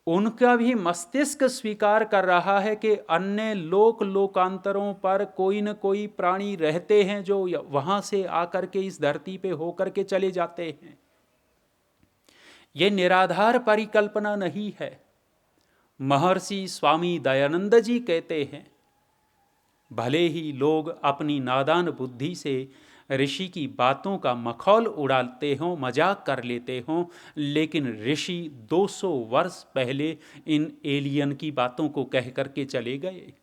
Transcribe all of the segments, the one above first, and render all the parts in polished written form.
उनका भी मस्तिष्क स्वीकार कर रहा है कि अन्य लोकांतरों पर कोई न कोई प्राणी रहते हैं जो वहां से आकर के इस धरती पे होकर के चले जाते हैं। ये निराधार परिकल्पना नहीं है। महर्षि स्वामी दयानंद जी कहते हैं, भले ही लोग अपनी नादान बुद्धि से ऋषि की बातों का मखौल उड़ाते हों, मजाक कर लेते हों, लेकिन ऋषि 200 वर्ष पहले इन एलियन की बातों को कह करके चले गए।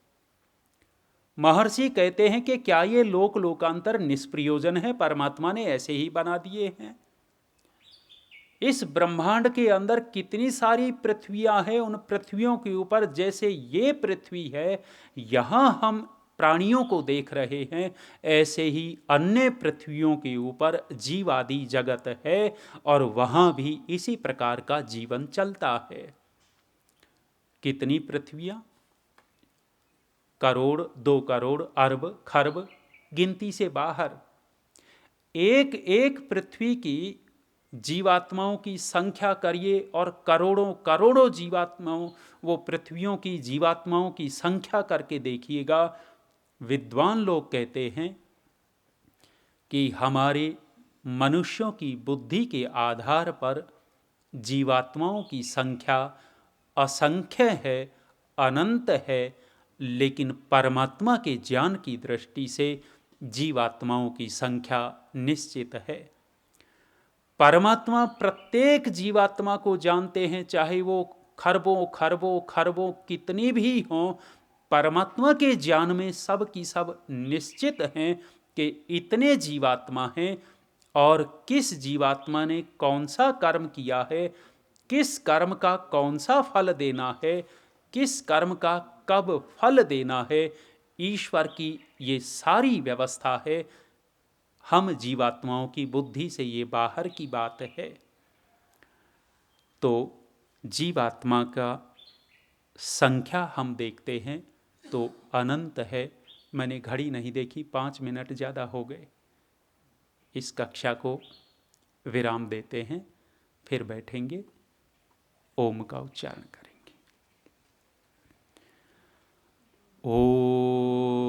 महर्षि कहते हैं कि क्या ये लोकांतर निष्प्रयोजन है? परमात्मा ने ऐसे ही बना दिए हैं। इस ब्रह्मांड के अंदर कितनी सारी पृथ्वियां हैं, उन पृथ्वियों के ऊपर जैसे ये पृथ्वी है, यहां हम प्राणियों को देख रहे हैं, ऐसे ही अन्य पृथ्वियों के ऊपर जीवादि जगत है और वहां भी इसी प्रकार का जीवन चलता है। कितनी पृथ्वियां? करोड़, 2 करोड़, अरब, खरब, गिनती से बाहर। एक एक पृथ्वी की जीवात्माओं की संख्या करिए और करोड़ों करोड़ों जीवात्माओं, वो पृथ्वियों की जीवात्माओं की संख्या करके देखिएगा। विद्वान लोग कहते हैं कि हमारे मनुष्यों की बुद्धि के आधार पर जीवात्माओं की संख्या असंख्य है, अनंत है, लेकिन परमात्मा के ज्ञान की दृष्टि से जीवात्माओं की संख्या निश्चित है। परमात्मा प्रत्येक जीवात्मा को जानते हैं, चाहे वो खरबों खरबों खरबों कितनी भी हों, परमात्मा के ज्ञान में सब की सब निश्चित हैं कि इतने जीवात्मा हैं और किस जीवात्मा ने कौन सा कर्म किया है, किस कर्म का कौन सा फल देना है, किस कर्म का कब फल देना है, ईश्वर की ये सारी व्यवस्था है। हम जीवात्माओं की बुद्धि से ये बाहर की बात है। तो जीवात्मा का संख्या हम देखते हैं तो अनंत है। मैंने घड़ी नहीं देखी, 5 मिनट ज़्यादा हो गए। इस कक्षा को विराम देते हैं, फिर बैठेंगे, ओम का उच्चारण करेंगे। ओम।